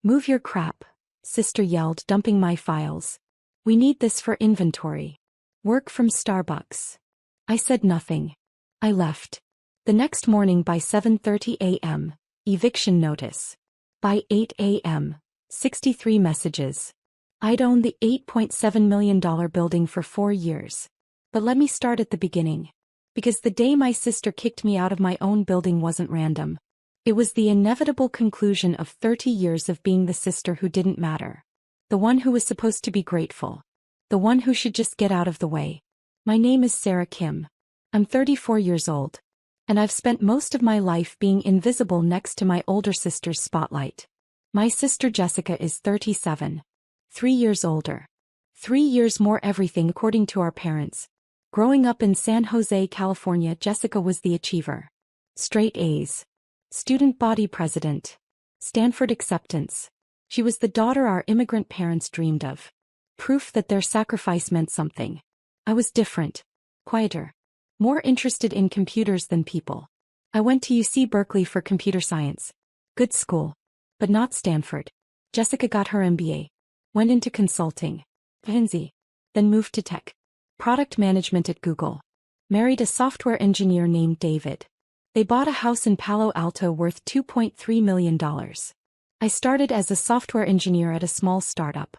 Move your crap, sister yelled, dumping my files. We need this for inventory. Work from Starbucks. I said nothing. I left. The next morning by 7:30 a.m., eviction notice. By 8 a.m., 63 messages. I'd owned the $8.7 million building for 4 years. But let me start at the beginning. Because the day my sister kicked me out of my own building wasn't random. It was the inevitable conclusion of 30 years of being the sister who didn't matter. The one who was supposed to be grateful. The one who should just get out of the way. My name is Sarah Kim. I'm 34 years old. And I've spent most of my life being invisible next to my older sister's spotlight. My sister Jessica is 37. 3 years older. 3 years more everything according to our parents. Growing up in San Jose, California, Jessica was the achiever. Straight A's. Student body president. Stanford acceptance. She was the daughter our immigrant parents dreamed of. Proof that their sacrifice meant something. I was different. Quieter. More interested in computers than people. I went to UC Berkeley for computer science. Good school. But not Stanford. Jessica got her MBA. Went into consulting. McKinsey. Then moved to tech. Product management at Google. Married a software engineer named David. They bought a house in Palo Alto worth $2.3 million. I started as a software engineer at a small startup.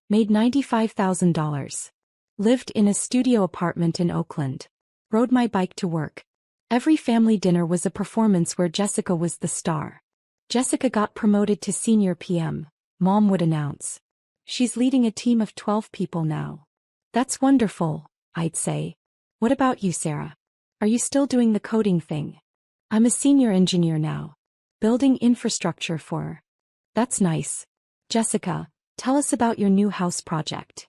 Made $95,000. Lived in a studio apartment in Oakland. Rode my bike to work. Every family dinner was a performance where Jessica was the star. Jessica got promoted to senior PM, Mom would announce. She's leading a team of 12 people now. That's wonderful, I'd say. What about you, Sarah? Are you still doing the coding thing? I'm a senior engineer now. Building infrastructure for. That's nice. Jessica, tell us about your new house project.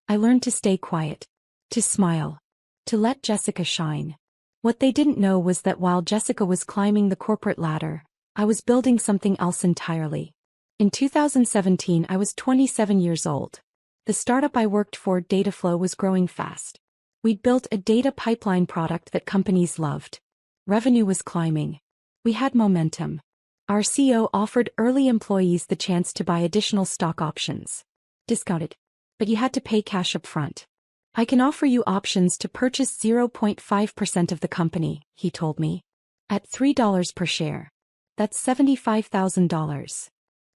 I learned to stay quiet. To smile. To let Jessica shine. What they didn't know was that while Jessica was climbing the corporate ladder, I was building something else entirely. In 2017 I was 27 years old. The startup I worked for, Dataflow, was growing fast. We'd built a data pipeline product that companies loved. Revenue was climbing. We had momentum. Our CEO offered early employees the chance to buy additional stock options. Discounted. But you had to pay cash up front. I can offer you options to purchase 0.5% of the company, he told me. At $3 per share. That's $75,000.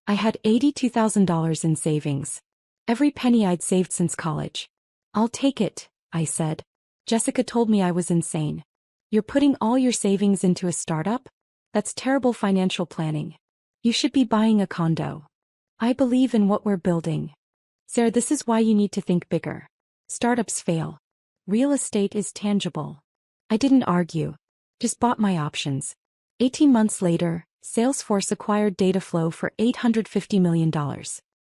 I had $82,000 in savings. Every penny I'd saved since college. I'll take it, I said. Jessica told me I was insane. You're putting all your savings into a startup? That's terrible financial planning. You should be buying a condo. I believe in what we're building. Sarah, this is why you need to think bigger. Startups fail. Real estate is tangible. I didn't argue. Just bought my options. 18 months later, Salesforce acquired Dataflow for $850 million.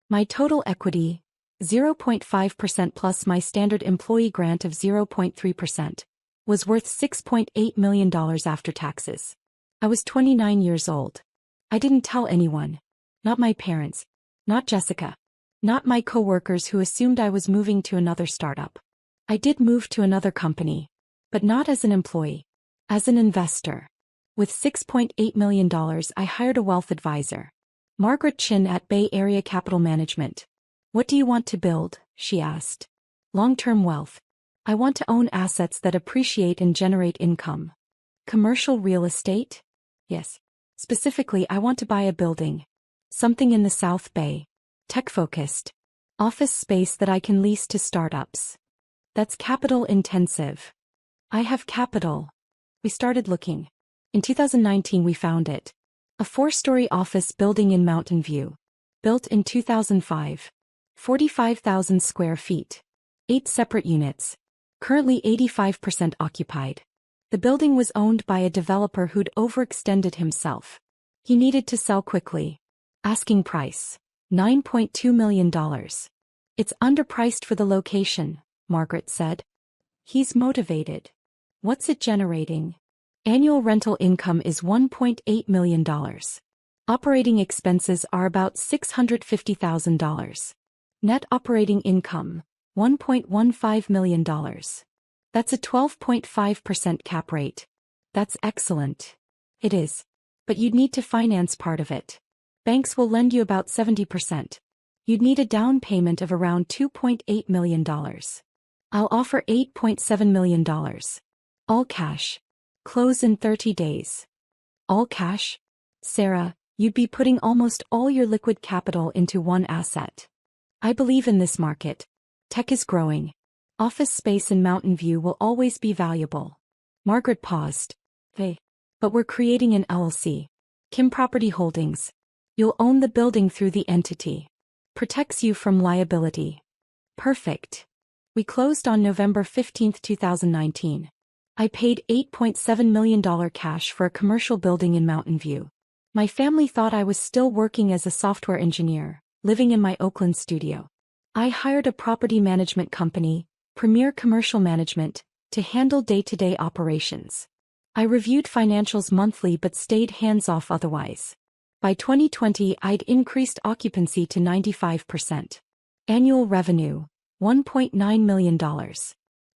My total equity, 0.5% plus my standard employee grant of 0.3%, was worth $6.8 million after taxes. I was 29 years old. I didn't tell anyone. Not my parents. Not Jessica. Not my coworkers who assumed I was moving to another startup. I did move to another company. But not as an employee. As an investor. With $6.8 million, I hired a wealth advisor. Margaret Chin at Bay Area Capital Management. What do you want to build? She asked. Long-term wealth. I want to own assets that appreciate and generate income. Commercial real estate? Yes. Specifically, I want to buy a building. Something in the South Bay. Tech-focused. Office space that I can lease to startups. That's capital intensive. I have capital. We started looking. In 2019 we found it. A 4-story office building in Mountain View. Built in 2005. 45,000 square feet. 8 separate units. Currently 85% occupied. The building was owned by a developer who'd overextended himself. He needed to sell quickly. Asking price. $9.2 million. It's underpriced for the location, Margaret said. He's motivated. What's it generating? Annual rental income is $1.8 million. Operating expenses are about $650,000. Net operating income, $1.15 million. That's a 12.5% cap rate. That's excellent. It is. But you'd need to finance part of it. Banks will lend you about 70%. You'd need a down payment of around $2.8 million. I'll offer $8.7 million. All cash. Close in 30 days. All cash? Sarah, you'd be putting almost all your liquid capital into one asset. I believe in this market. Tech is growing. Office space in Mountain View will always be valuable. Margaret paused. But we're creating an LLC. Kim Property Holdings. You'll own the building through the entity. Protects you from liability. Perfect. We closed on November 15, 2019. I paid $8.7 million cash for a commercial building in Mountain View. My family thought I was still working as a software engineer, living in my Oakland studio. I hired a property management company, Premier Commercial Management, to handle day-to-day operations. I reviewed financials monthly but stayed hands-off otherwise. By 2020, I'd increased occupancy to 95%. Annual revenue, $1.9 million.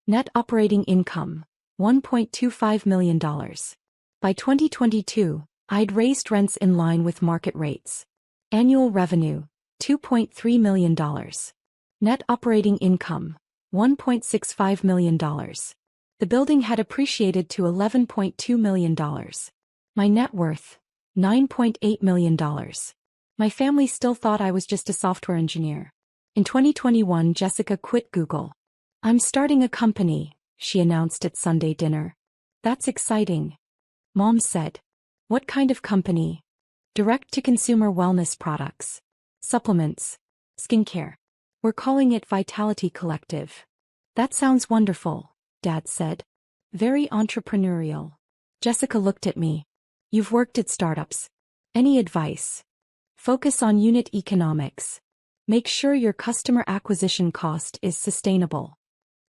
Net operating income, $1.25 million. By 2022, I'd raised rents in line with market rates. Annual revenue, $2.3 million. Net operating income, $1.65 million. The building had appreciated to $11.2 million. My net worth, $9.8 million. My family still thought I was just a software engineer. In 2021, Jessica quit Google. I'm starting a company, she announced at Sunday dinner. That's exciting. Mom said. What kind of company? Direct-to-consumer wellness products. Supplements. Skincare. We're calling it Vitality Collective. That sounds wonderful, Dad said. Very entrepreneurial. Jessica looked at me. You've worked at startups. Any advice? Focus on unit economics. Make sure your customer acquisition cost is sustainable.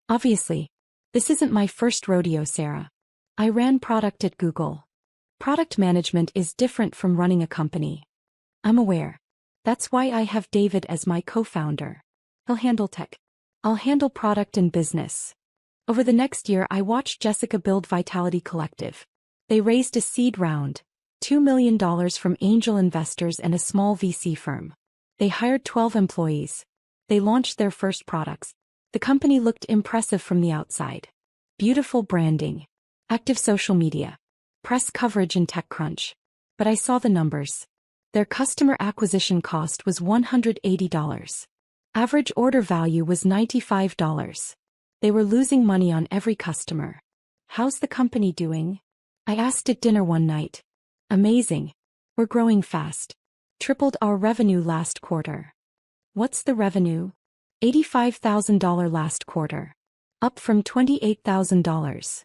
Obviously, this isn't my first rodeo, Sarah. I ran product at Google. Product management is different from running a company. I'm aware. That's why I have David as my co-founder. He'll handle tech. I'll handle product and business. Over the next year, I watched Jessica build Vitality Collective. They raised a seed round, $2 million from angel investors and a small VC firm. They hired 12 employees. They launched their first products. The company looked impressive from the outside. Beautiful branding. Active social media. Press coverage in TechCrunch. But I saw the numbers. Their customer acquisition cost was $180. Average order value was $95. They were losing money on every customer. How's the company doing? I asked at dinner one night. Amazing. We're growing fast. Tripled our revenue last quarter. What's the revenue? $85,000 last quarter. Up from $28,000.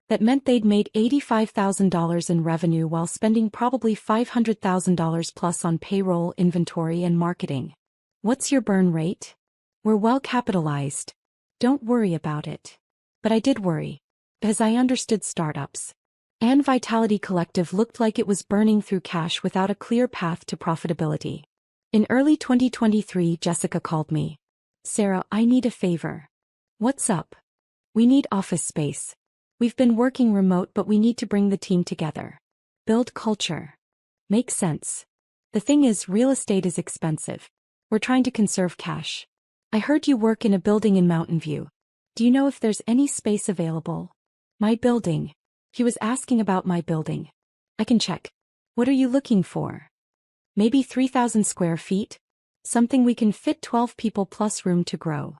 That meant they'd made $85,000 in revenue while spending probably $500,000 plus on payroll, inventory, and marketing. What's your burn rate? We're well capitalized. Don't worry about it. But I did worry. Because I understood startups. And Vitality Collective looked like it was burning through cash without a clear path to profitability. In early 2023, Jessica called me. Sarah, I need a favor. What's up? We need office space. We've been working remote, but we need to bring the team together. Build culture. Makes sense. The thing is, real estate is expensive. We're trying to conserve cash. I heard you work in a building in Mountain View. Do you know if there's any space available? My building. He was asking about my building. I can check. What are you looking for? Maybe 3,000 square feet? Something we can fit 12 people plus room to grow.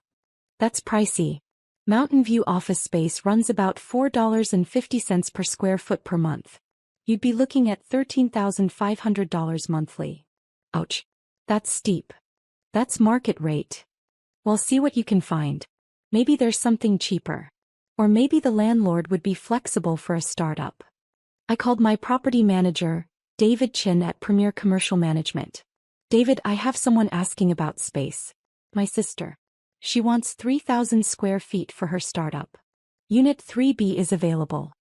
That's pricey. Mountain View office space runs about $4.50 per square foot per month. You'd be looking at $13,500 monthly. Ouch. That's steep. That's market rate. Well, see what you can find. Maybe there's something cheaper. Or maybe the landlord would be flexible for a startup. I called my property manager, David Chin at Premier Commercial Management. David, I have someone asking about space. My sister. She wants 3,000 square feet for her startup. Unit 3B is available.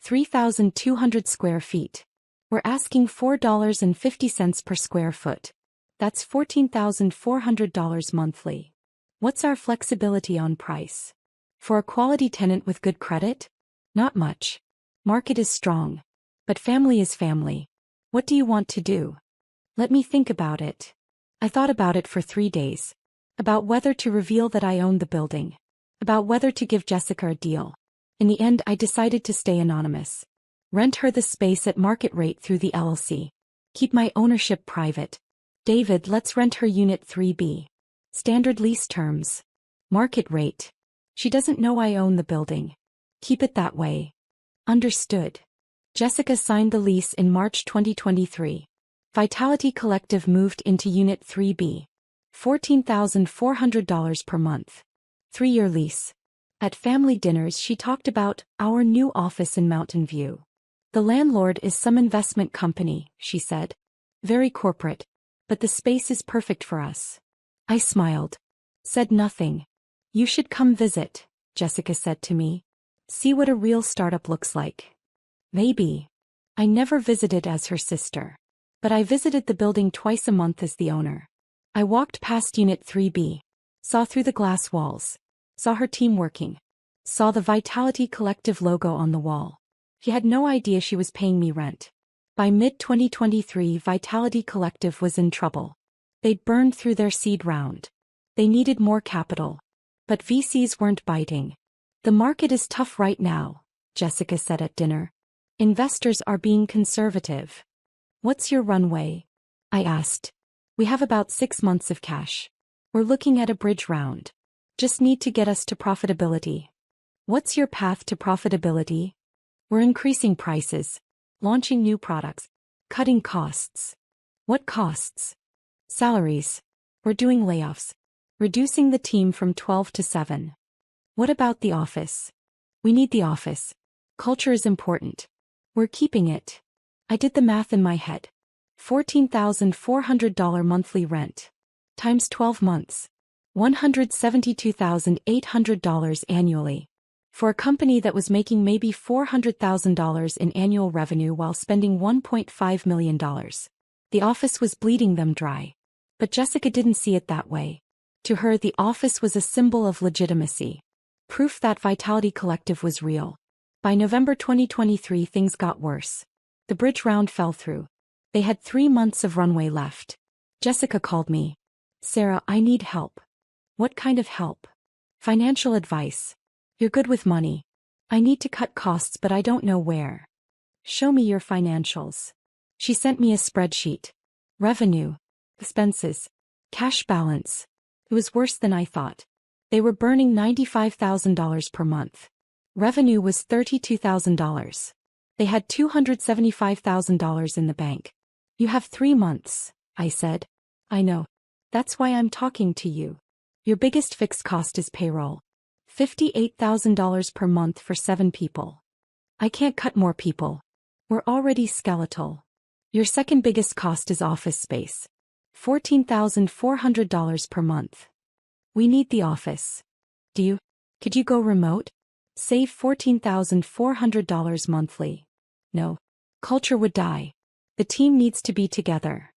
3,200 square feet. We're asking $4.50 per square foot. That's $14,400 monthly. What's our flexibility on price? For a quality tenant with good credit? Not much. Market is strong. But family is family. What do you want to do? Let me think about it. I thought about it for 3 days. About whether to reveal that I owned the building. About whether to give Jessica a deal. In the end, I decided to stay anonymous. Rent her the space at market rate through the LLC. Keep my ownership private. David, let's rent her Unit 3B. Standard lease terms. Market rate. She doesn't know I own the building. Keep it that way. Understood. Jessica signed the lease in March 2023. Vitality Collective moved into Unit 3B. $14,400 per month. 3-year lease. At family dinners she talked about our new office in Mountain View. The landlord is some investment company, she said. Very corporate. But the space is perfect for us. I smiled. Said nothing. You should come visit, Jessica said to me. See what a real startup looks like. Maybe. I never visited as her sister. But I visited the building twice a month as the owner. I walked past Unit 3B. Saw through the glass walls. Saw her team working. Saw the Vitality Collective logo on the wall. She had no idea she was paying me rent. By mid-2023, Vitality Collective was in trouble. They'd burned through their seed round. They needed more capital. But VCs weren't biting. The market is tough right now, Jessica said at dinner. Investors are being conservative. What's your runway? I asked. We have about 6 months of cash. We're looking at a bridge round. Just need to get us to profitability. What's your path to profitability? We're increasing prices, launching new products, cutting costs. What costs? Salaries. We're doing layoffs, reducing the team from 12 to 7. What about the office? We need the office. Culture is important. We're keeping it. I did the math in my head. $14,400 monthly rent. Times 12 months. $172,800 annually. For a company that was making maybe $400,000 in annual revenue while spending $1.5 million. The office was bleeding them dry. But Jessica didn't see it that way. To her, the office was a symbol of legitimacy. Proof that Vitality Collective was real. By November 2023, things got worse. The bridge round fell through. They had 3 months of runway left. Jessica called me. Sarah, I need help. What kind of help? Financial advice. You're good with money. I need to cut costs, but I don't know where. Show me your financials. She sent me a spreadsheet. Revenue. Expenses. Cash balance. It was worse than I thought. They were burning $95,000 per month. Revenue was $32,000. They had $275,000 in the bank. You have 3 months, I said. I know. That's why I'm talking to you. Your biggest fixed cost is payroll. $58,000 per month for 7 people. I can't cut more people. We're already skeletal. Your second biggest cost is office space. $14,400 per month. We need the office. Could you go remote? Save $14,400 monthly. No. Culture would die. The team needs to be together.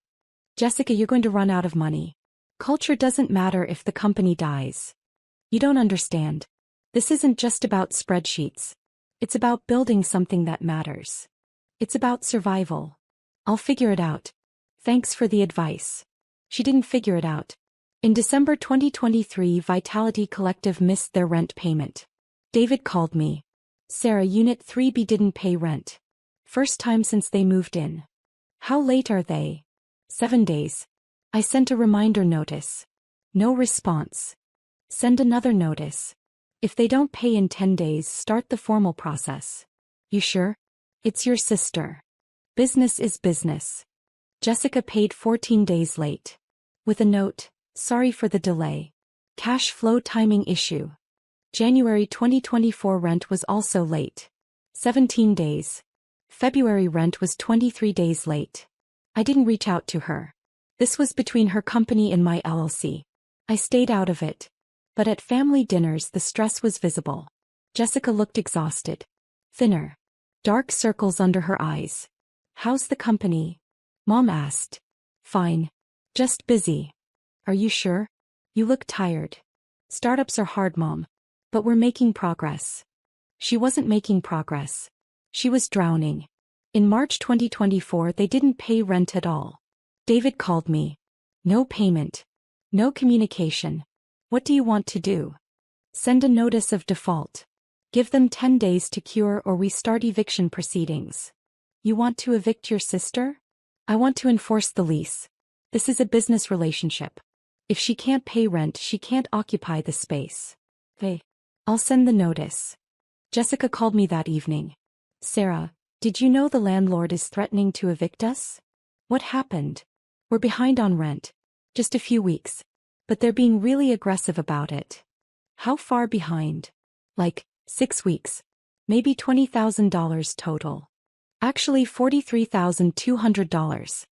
Jessica, you're going to run out of money. Culture doesn't matter if the company dies. You don't understand. This isn't just about spreadsheets. It's about building something that matters. It's about survival. I'll figure it out. Thanks for the advice. She didn't figure it out. In December 2023, Vitality Collective missed their rent payment. David called me. Sarah, Unit 3B didn't pay rent. First time since they moved in. How late are they? 7 days. I sent a reminder notice. No response. Send another notice. If they don't pay in 10 days, start the formal process. You sure? It's your sister. Business is business. Jessica paid 14 days late. With a note, sorry for the delay. Cash flow timing issue. January 2024 rent was also late. 17 days. February rent was 23 days late. I didn't reach out to her. This was between her company and my LLC. I stayed out of it. But at family dinners the stress was visible. Jessica looked exhausted. Thinner. Dark circles under her eyes. How's the company? Mom asked. Fine. Just busy. Are you sure? You look tired. Startups are hard, Mom. But we're making progress. She wasn't making progress. She was drowning. In March 2024 they didn't pay rent at all. David called me. No payment. No communication. What do you want to do? Send a notice of default. Give them 10 days to cure or we start eviction proceedings. You want to evict your sister? I want to enforce the lease. This is a business relationship. If she can't pay rent, she can't occupy the space. Hey, I'll send the notice. Jessica called me that evening. Sarah, did you know the landlord is threatening to evict us? What happened? We're behind on rent. Just a few weeks. But they're being really aggressive about it. How far behind? Like, 6 weeks. Maybe $20,000 total. Actually $43,200.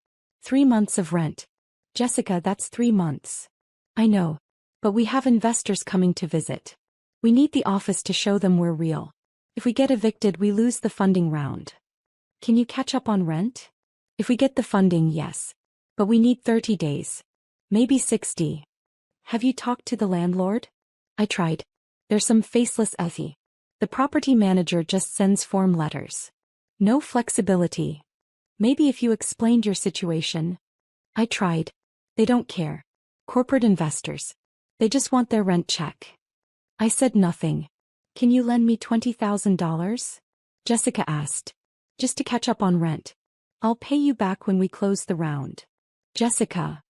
3 months of rent. Jessica, that's 3 months. I know. But we have investors coming to visit. We need the office to show them we're real. If we get evicted, we lose the funding round. Can you catch up on rent? If we get the funding, yes. But we need 30 days. Maybe 60. Have you talked to the landlord? I tried. There's some faceless Effie. The property manager just sends form letters. No flexibility. Maybe if you explained your situation. I tried. They don't care. Corporate investors. They just want their rent check. I said nothing. Can you lend me $20,000? Jessica asked. Just to catch up on rent. I'll pay you back when we close the round. Jessica.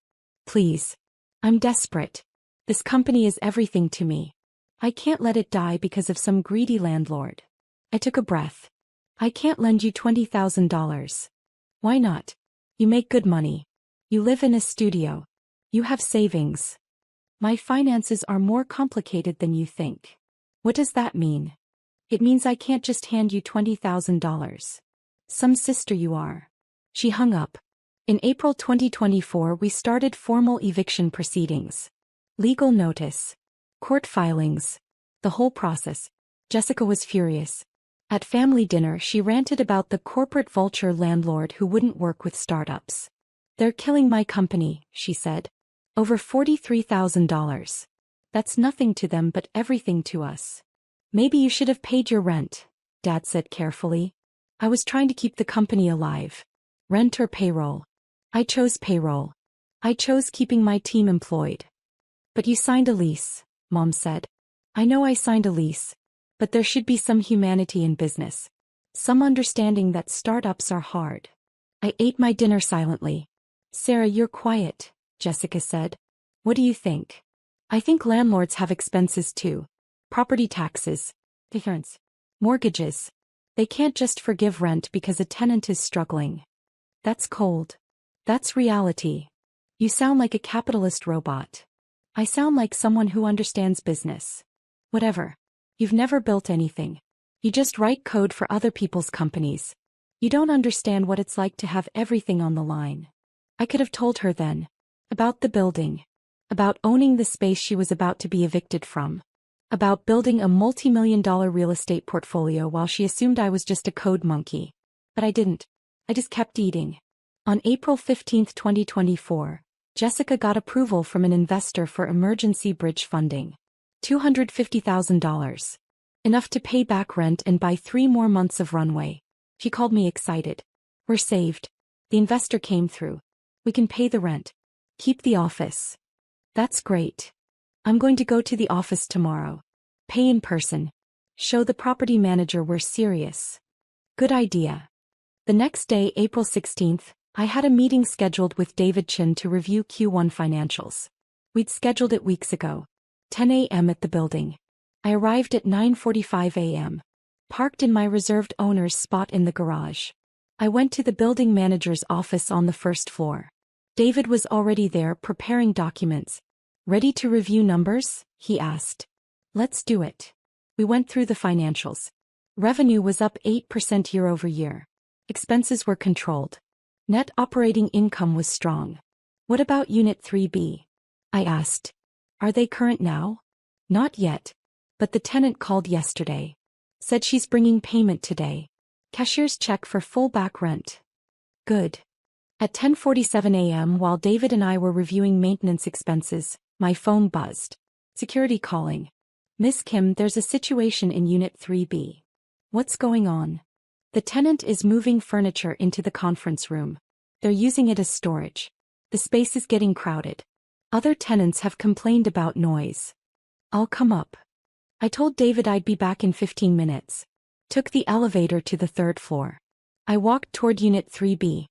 Please. I'm desperate. This company is everything to me. I can't let it die because of some greedy landlord. I took a breath. I can't lend you $20,000. Why not? You make good money. You live in a studio. You have savings. My finances are more complicated than you think. What does that mean? It means I can't just hand you $20,000. Some sister you are. She hung up. In April 2024, we started formal eviction proceedings. Legal notice. Court filings. The whole process. Jessica was furious. At family dinner, she ranted about the corporate vulture landlord who wouldn't work with startups. They're killing my company, she said. Over $43,000. That's nothing to them but everything to us. Maybe you should have paid your rent, Dad said carefully. I was trying to keep the company alive. Rent or payroll? I chose payroll. I chose keeping my team employed. But you signed a lease, Mom said. I know I signed a lease. But there should be some humanity in business. Some understanding that startups are hard. I ate my dinner silently. Sarah, you're quiet, Jessica said. What do you think? I think landlords have expenses too. Property taxes. Insurance. Mortgages. They can't just forgive rent because a tenant is struggling. That's cold. That's reality. You sound like a capitalist robot. I sound like someone who understands business. Whatever. You've never built anything. You just write code for other people's companies. You don't understand what it's like to have everything on the line. I could have told her then. About the building. About owning the space she was about to be evicted from. About building a multi-million-dollar real estate portfolio while she assumed I was just a code monkey. But I didn't. I just kept eating. On April 15, 2024, Jessica got approval from an investor for emergency bridge funding. $250,000. Enough to pay back rent and buy 3 more months of runway. She called me excited. We're saved. The investor came through. We can pay the rent. Keep the office. That's great. I'm going to go to the office tomorrow. Pay in person. Show the property manager we're serious. Good idea. The next day, April 16th, I had a meeting scheduled with David Chin to review Q1 financials. We'd scheduled it weeks ago. 10 a.m. at the building. I arrived at 9:45 a.m. Parked in my reserved owner's spot in the garage. I went to the building manager's office on the first floor. David was already there preparing documents. Ready to review numbers? He asked. Let's do it. We went through the financials. Revenue was up 8% year over year. Expenses were controlled. Net operating income was strong. What about Unit 3B? I asked. Are they current now? Not yet. But the tenant called yesterday. Said she's bringing payment today. Cashier's check for full back rent. Good. At 10:47 a.m. while David and I were reviewing maintenance expenses, my phone buzzed. Security calling. Miss Kim, there's a situation in Unit 3B. What's going on? The tenant is moving furniture into the conference room. They're using it as storage. The space is getting crowded. Other tenants have complained about noise. I'll come up. I told David I'd be back in 15 minutes. Took the elevator to the third floor. I walked toward Unit 3B.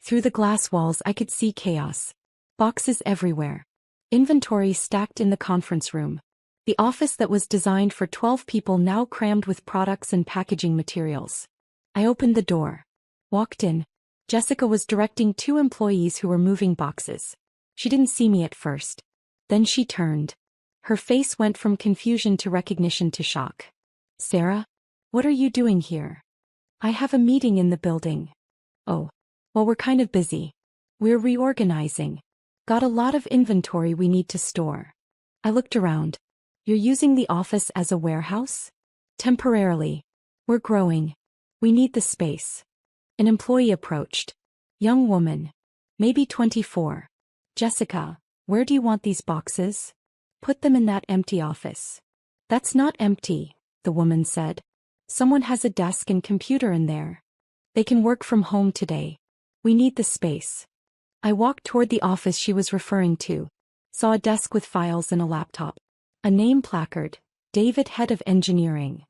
Through the glass walls I could see chaos. Boxes everywhere. Inventory stacked in the conference room. The office that was designed for 12 people now crammed with products and packaging materials. I opened the door. Walked in. Jessica was directing 2 employees who were moving boxes. She didn't see me at first. Then she turned. Her face went from confusion to recognition to shock. Sarah? What are you doing here? I have a meeting in the building. Oh. Well, we're kind of busy. We're reorganizing. Got a lot of inventory we need to store. I looked around. You're using the office as a warehouse? Temporarily. We're growing. We need the space. An employee approached. Young woman. Maybe 24. Jessica, where do you want these boxes? Put them in that empty office. That's not empty, the woman said. Someone has a desk and computer in there. They can work from home today. We need the space. I walked toward the office she was referring to. Saw a desk with files and a laptop. A name placard. David, head of engineering.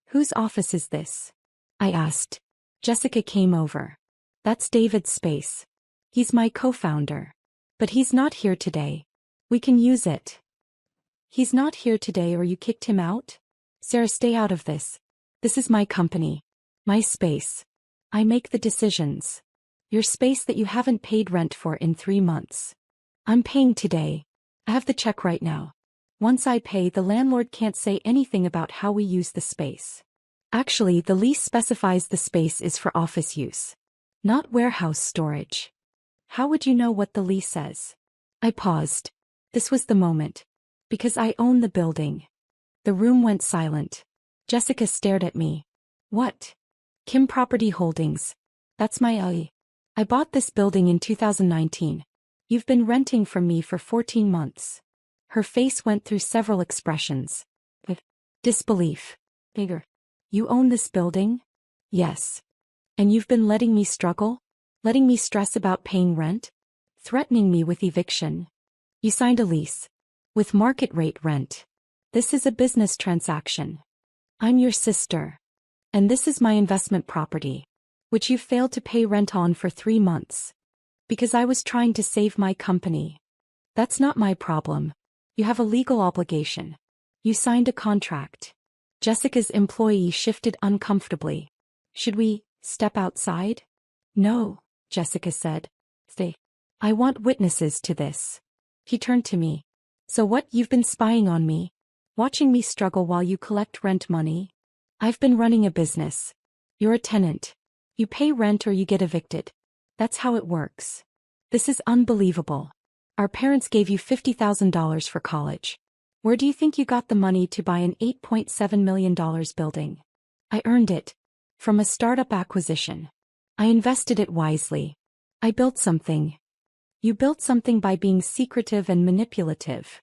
Whose office is this? I asked. Jessica came over. That's David's space. He's my co-founder. But he's not here today. We can use it. He's not here today or you kicked him out? Sarah, stay out of this. This is my company. My space. I make the decisions. Your space that you haven't paid rent for in 3 months. I'm paying today. I have the check right now. Once I pay, the landlord can't say anything about how we use the space. Actually, the lease specifies the space is for office use, not warehouse storage. How would you know what the lease says? I paused. This was the moment. Because I own the building. The room went silent. Jessica stared at me. What? Kim Property Holdings. That's my I bought this building in 2019. You've been renting from me for 14 months. Her face went through several expressions. Disbelief. Bigger. You own this building? Yes. And you've been letting me struggle? Letting me stress about paying rent? Threatening me with eviction? You signed a lease. With market rate rent. This is a business transaction. I'm your sister. And this is my investment property, which you failed to pay rent on for 3 months. Because I was trying to save my company. That's not my problem. You have a legal obligation. You signed a contract. Jessica's employee shifted uncomfortably. Should we step outside? No, Jessica said. Stay. I want witnesses to this. He turned to me. So what, you've been spying on me? Watching me struggle while you collect rent money? I've been running a business. You're a tenant. You pay rent or you get evicted. That's how it works. This is unbelievable. Our parents gave you $50,000 for college. Where do you think you got the money to buy an $8.7 million building? I earned it. From a startup acquisition. I invested it wisely. I built something. You built something by being secretive and manipulative.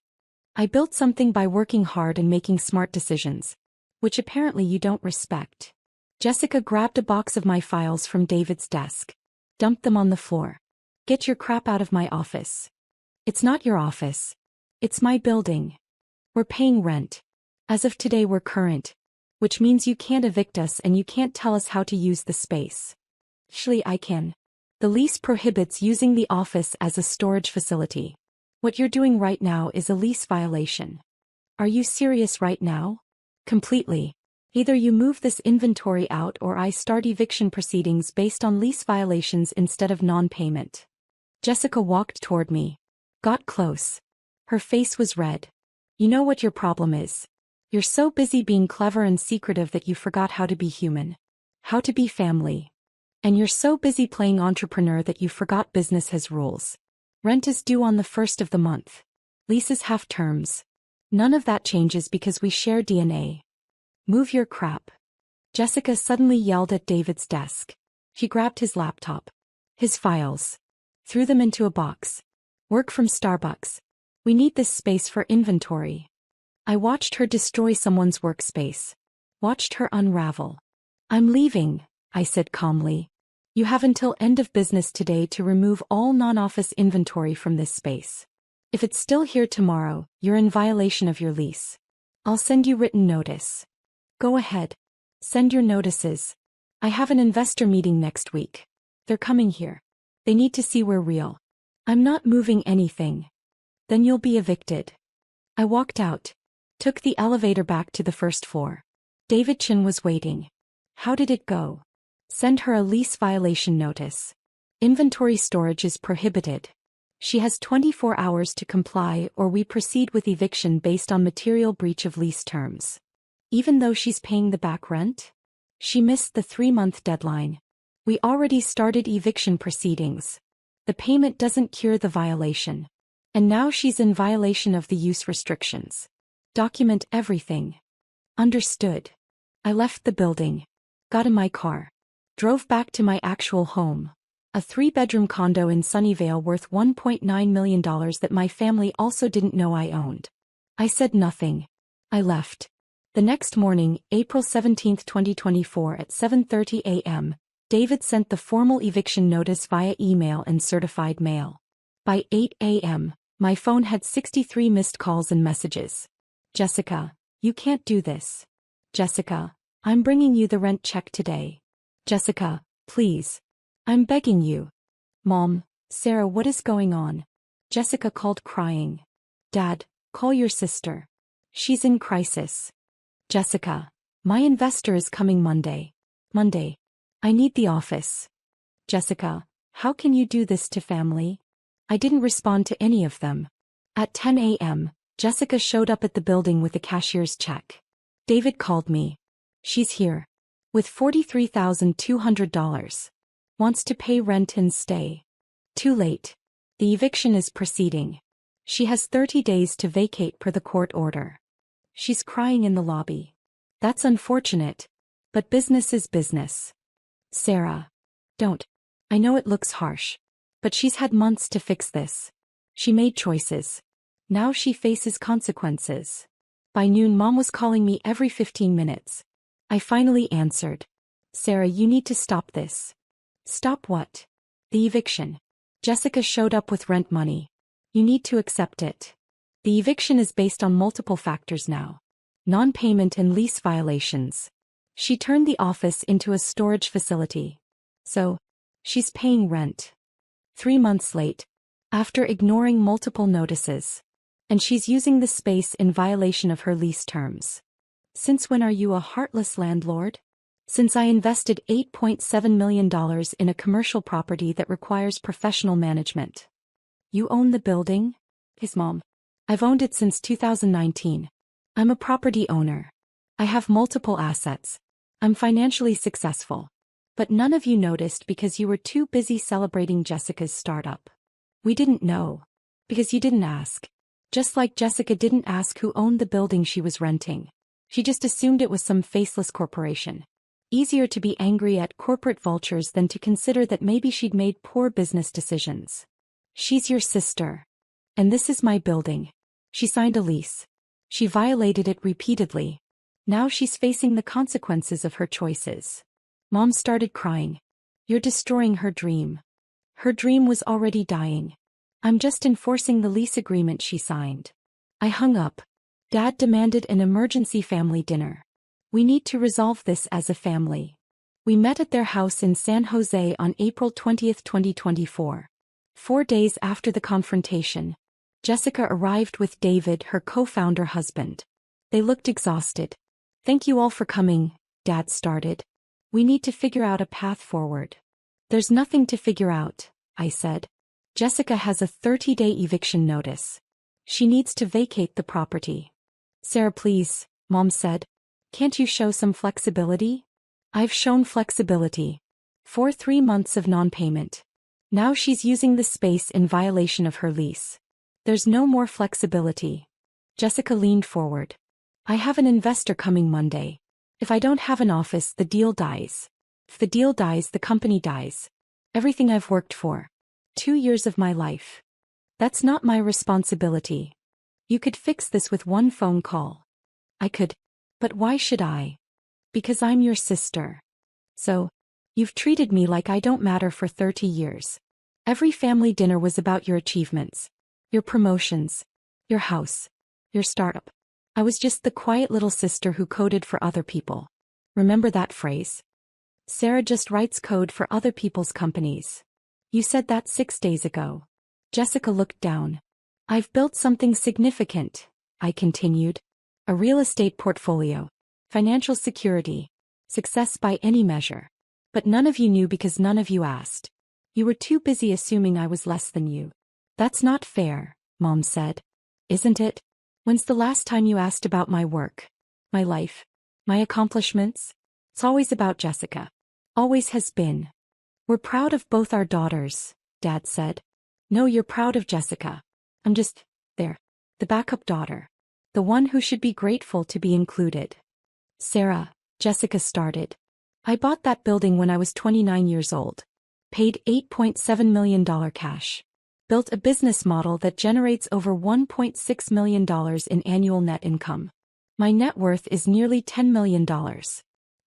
I built something by working hard and making smart decisions, which apparently you don't respect. Jessica grabbed a box of my files from David's desk. Dumped them on the floor. Get your crap out of my office. It's not your office. It's my building. We're paying rent. As of today we're current. Which means you can't evict us and you can't tell us how to use the space. Actually, I can. The lease prohibits using the office as a storage facility. What you're doing right now is a lease violation. Are you serious right now? Completely. Either you move this inventory out or I start eviction proceedings based on lease violations instead of non-payment. Jessica walked toward me. Got close. Her face was red. You know what your problem is. You're so busy being clever and secretive that you forgot how to be human. How to be family. And you're so busy playing entrepreneur that you forgot business has rules. Rent is due on the 1st of the month. Leases have terms. None of that changes because we share DNA. Move your crap. Jessica suddenly yelled at David's desk. She grabbed his laptop. His files. Threw them into a box. Work from Starbucks. We need this space for inventory. I watched her destroy someone's workspace. Watched her unravel. I'm leaving, I said calmly. You have until end of business today to remove all non-office inventory from this space. If it's still here tomorrow, you're in violation of your lease. I'll send you written notice. Go ahead. Send your notices. I have an investor meeting next week. They're coming here. They need to see we're real. I'm not moving anything. Then you'll be evicted. I walked out. Took the elevator back to the first floor. David Chin was waiting. How did it go? Send her a lease violation notice. Inventory storage is prohibited. She has 24 hours to comply or we proceed with eviction based on material breach of lease terms. Even though she's paying the back rent? She missed the 3-month deadline. We already started eviction proceedings. The payment doesn't cure the violation. And now she's in violation of the use restrictions. Document everything. Understood. I left the building. Got in my car. Drove back to my actual home. A 3-bedroom condo in Sunnyvale worth $1.9 million that my family also didn't know I owned. I said nothing. I left. The next morning, April 17, 2024 at 7:30 a.m., David sent the formal eviction notice via email and certified mail. By 8 a.m., my phone had 63 missed calls and messages. Jessica, you can't do this. Jessica, I'm bringing you the rent check today. Jessica, please. I'm begging you. Mom, Sarah, what is going on? Jessica called crying. Dad, call your sister. She's in crisis. Jessica, my investor is coming Monday. Monday. I need the office. Jessica, how can you do this to family? I didn't respond to any of them. At 10 a.m., Jessica showed up at the building with a cashier's check. David called me. She's here. With $43,200. Wants to pay rent and stay. Too late. The eviction is proceeding. She has 30 days to vacate per the court order. She's crying in the lobby. That's unfortunate. But business is business. Sarah. Don't. I know it looks harsh. But she's had months to fix this. She made choices. Now she faces consequences. By noon, Mom was calling me every 15 minutes. I finally answered. Sarah, you need to stop this. Stop what? The eviction. Jessica showed up with rent money. You need to accept it. The eviction is based on multiple factors now. Non-payment and lease violations. She turned the office into a storage facility. So, she's paying rent. 3 months late. After ignoring multiple notices. And she's using the space in violation of her lease terms. Since when are you a heartless landlord? Since I invested $8.7 million in a commercial property that requires professional management. You own the building? His mom. I've owned it since 2019. I'm a property owner. I have multiple assets. I'm financially successful. But none of you noticed because you were too busy celebrating Jessica's startup. We didn't know. Because you didn't ask. Just like Jessica didn't ask who owned the building she was renting. She just assumed it was some faceless corporation. Easier to be angry at corporate vultures than to consider that maybe she'd made poor business decisions. She's your sister. And this is my building. She signed a lease. She violated it repeatedly. Now she's facing the consequences of her choices. Mom started crying. You're destroying her dream. Her dream was already dying. I'm just enforcing the lease agreement she signed. I hung up. Dad demanded an emergency family dinner. We need to resolve this as a family. We met at their house in San Jose on April 20, 2024. 4 days after the confrontation, Jessica arrived with David, her co-founder husband. They looked exhausted. Thank you all for coming, Dad started. We need to figure out a path forward. There's nothing to figure out, I said. Jessica has a 30-day eviction notice. She needs to vacate the property. Sarah, please, Mom said. Can't you show some flexibility? I've shown flexibility. For 3 months of non-payment. Now she's using the space in violation of her lease. There's no more flexibility. Jessica leaned forward. I have an investor coming Monday. If I don't have an office, the deal dies. If the deal dies, the company dies. Everything I've worked for. 2 years of my life. That's not my responsibility. You could fix this with one phone call. I could. But why should I? Because I'm your sister. So, You've treated me like I don't matter for 30 years. Every family dinner was about your achievements, your promotions, your house, your startup. I was just the quiet little sister who coded for other people. Remember that phrase? Sarah just writes code for other people's companies. You said that 6 days ago. Jessica looked down. I've built something significant, I continued. A real estate portfolio. Financial security. Success by any measure. But none of you knew because none of you asked. You were too busy assuming I was less than you. That's not fair, Mom said. Isn't it? When's the last time you asked about my work? My life? My accomplishments? It's always about Jessica. Always has been. We're proud of both our daughters, Dad said. No, you're proud of Jessica. I'm just, there. The backup daughter. The one who should be grateful to be included. Sarah, Jessica started. I bought that building when I was 29 years old. Paid $8.7 million cash. Built a business model that generates over $1.6 million in annual net income. My net worth is nearly $10 million.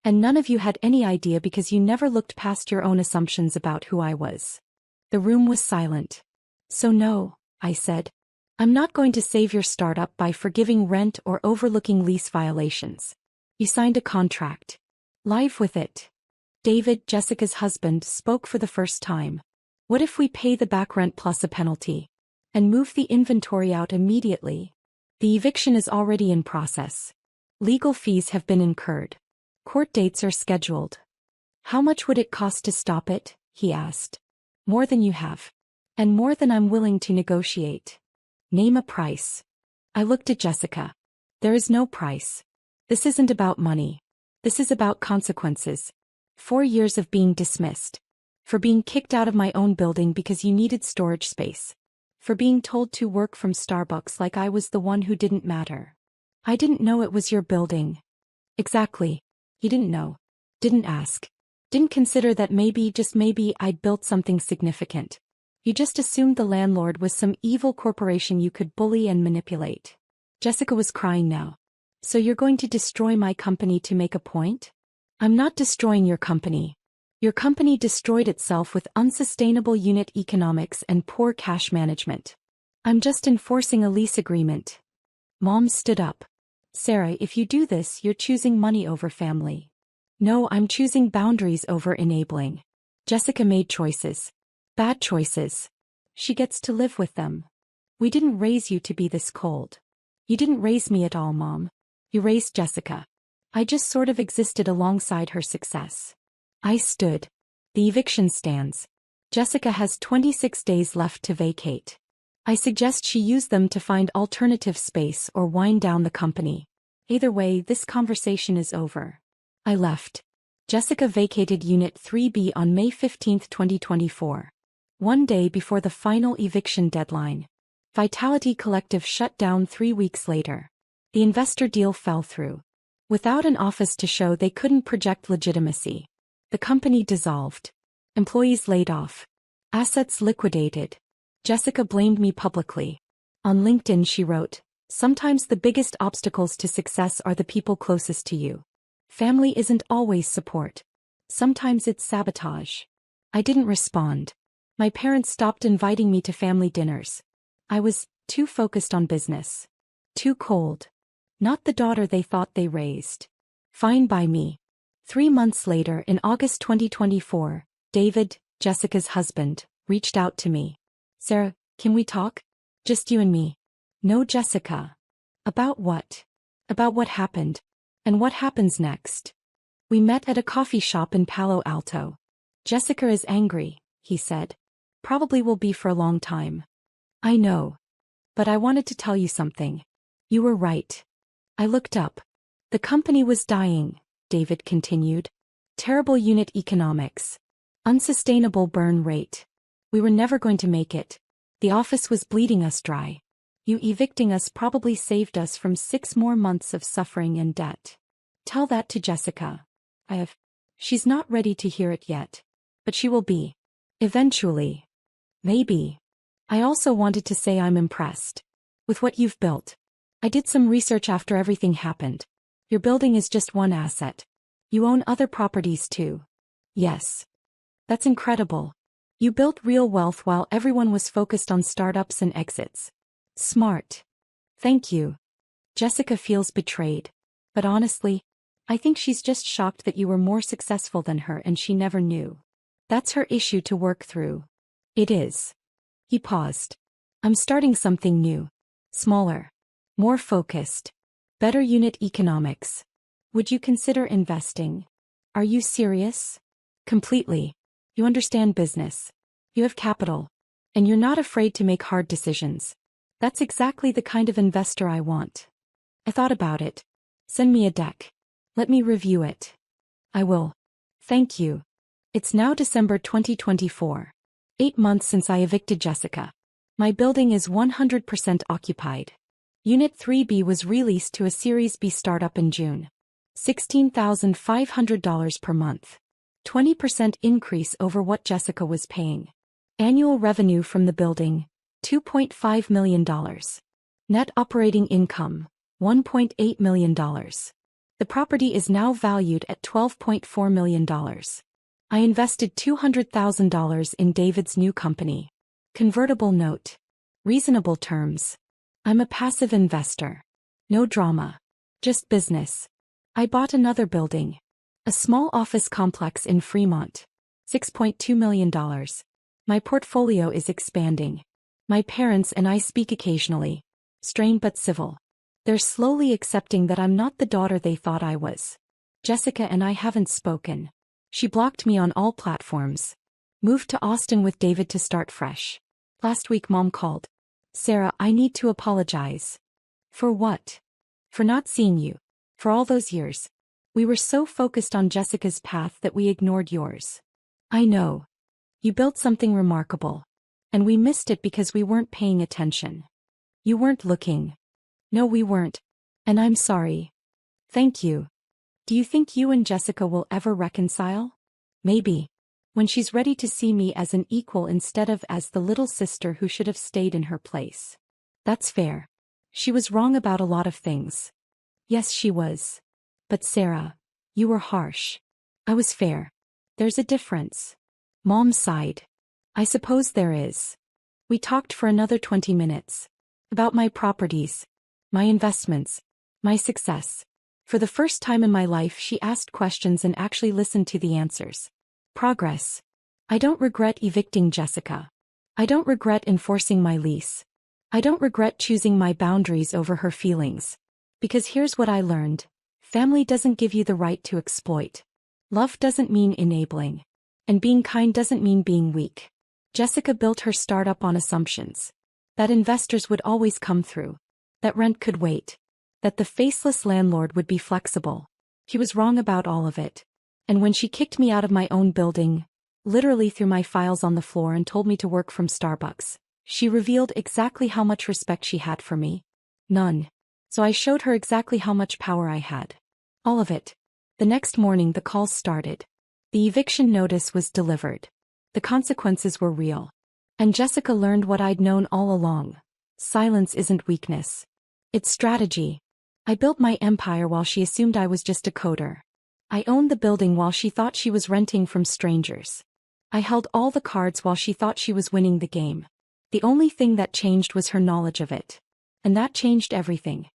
And none of you had any idea because you never looked past your own assumptions about who I was. The room was silent. So no, I said. I'm not going to save your startup by forgiving rent or overlooking lease violations. You signed a contract. Live with it. David, Jessica's husband, spoke for the first time. What if we pay the back rent plus a penalty? And move the inventory out immediately? The eviction is already in process. Legal fees have been incurred. Court dates are scheduled. How much would it cost to stop it? He asked. More than you have. And more than I'm willing to negotiate. Name a price. I looked at Jessica. There is no price. This isn't about money. This is about consequences. 4 years of being dismissed. For being kicked out of my own building because you needed storage space. For being told to work from Starbucks like I was the one who didn't matter. I didn't know it was your building. Exactly. You didn't know. Didn't ask. Didn't consider that maybe, just maybe, I'd built something significant. You just assumed the landlord was some evil corporation you could bully and manipulate. Jessica was crying now. So you're going to destroy my company to make a point? I'm not destroying your company. Your company destroyed itself with unsustainable unit economics and poor cash management. I'm just enforcing a lease agreement. Mom stood up. Sarah, if you do this, you're choosing money over family. No, I'm choosing boundaries over enabling. Jessica made choices. Bad choices. She gets to live with them. We didn't raise you to be this cold. You didn't raise me at all, Mom. You raised Jessica. I just sort of existed alongside her success. I stood. The eviction stands. Jessica has 26 days left to vacate. I suggest she use them to find alternative space or wind down the company. Either way, this conversation is over. I left. Jessica vacated Unit 3B on May 15, 2024. 1 day before the final eviction deadline. Vitality Collective shut down 3 weeks later. The investor deal fell through. Without an office to show, they couldn't project legitimacy. The company dissolved. Employees laid off. Assets liquidated. Jessica blamed me publicly. On LinkedIn she wrote, "Sometimes the biggest obstacles to success are the people closest to you. Family isn't always support. Sometimes it's sabotage." I didn't respond. My parents stopped inviting me to family dinners. I was too focused on business. Too cold. Not the daughter they thought they raised. Fine by me. 3 months later, in August 2024, David, Jessica's husband, reached out to me. "Sarah, can we talk? Just you and me." "No, Jessica." "About what?" "About what happened. And what happens next." We met at a coffee shop in Palo Alto. "Jessica is angry," he said. "Probably will be for a long time." "I know. But I wanted to tell you something. You were right." I looked up. "The company was dying," David continued. "Terrible unit economics. Unsustainable burn rate. We were never going to make it. The office was bleeding us dry. You evicting us probably saved us from 6 more months of suffering and debt. Tell that to Jessica. I have. She's not ready to hear it yet. But she will be. Eventually. Maybe. I also wanted to say I'm impressed. With what you've built. I did some research after everything happened. Your building is just one asset. You own other properties too. Yes. That's incredible. You built real wealth while everyone was focused on startups and exits. Smart. Thank you. Jessica feels betrayed. But honestly, I think she's just shocked that you were more successful than her and she never knew. That's her issue to work through. It is. He paused. I'm starting something new. Smaller. More focused. Better unit economics. Would you consider investing? Are you serious? Completely. You understand business. You have capital. And you're not afraid to make hard decisions. That's exactly the kind of investor I want. I thought about it. Send me a deck. Let me review it. I will. Thank you. It's now December 2024. 8 months since I evicted Jessica. My building is 100% occupied. Unit 3B was released to a Series B startup in June. $16,500 per month. 20% increase over what Jessica was paying. Annual revenue from the building, $2.5 million. Net operating income, $1.8 million. The property is now valued at $12.4 million. I invested $200,000 in David's new company. Convertible note. Reasonable terms. I'm a passive investor. No drama. Just business. I bought another building. A small office complex in Fremont. $6.2 million. My portfolio is expanding. My parents and I speak occasionally. Strained but civil. They're slowly accepting that I'm not the daughter they thought I was. Jessica and I haven't spoken. She blocked me on all platforms. Moved to Austin with David to start fresh. Last week Mom called. Sarah, I need to apologize. For what? For not seeing you. For all those years. We were so focused on Jessica's path that we ignored yours. I know. You built something remarkable. And we missed it because we weren't paying attention. You weren't looking. No, we weren't. And I'm sorry. Thank you. Do you think you and Jessica will ever reconcile? Maybe. When she's ready to see me as an equal instead of as the little sister who should have stayed in her place. That's fair. She was wrong about a lot of things. Yes, she was. But Sarah, you were harsh. I was fair. There's a difference. Mom sighed. I suppose there is. We talked for another 20 minutes. About my properties. My investments. My success. For the first time in my life she asked questions and actually listened to the answers. Progress. I don't regret evicting Jessica. I don't regret enforcing my lease. I don't regret choosing my boundaries over her feelings. Because here's what I learned. Family doesn't give you the right to exploit. Love doesn't mean enabling. And being kind doesn't mean being weak. Jessica built her startup on assumptions. That investors would always come through. That rent could wait. That the faceless landlord would be flexible. He was wrong about all of it. And when she kicked me out of my own building, literally threw my files on the floor and told me to work from Starbucks, she revealed exactly how much respect she had for me. None. So I showed her exactly how much power I had. All of it. The next morning the calls started. The eviction notice was delivered. The consequences were real. And Jessica learned what I'd known all along. Silence isn't weakness. It's strategy. I built my empire while she assumed I was just a coder. I owned the building while she thought she was renting from strangers. I held all the cards while she thought she was winning the game. The only thing that changed was her knowledge of it. And that changed everything.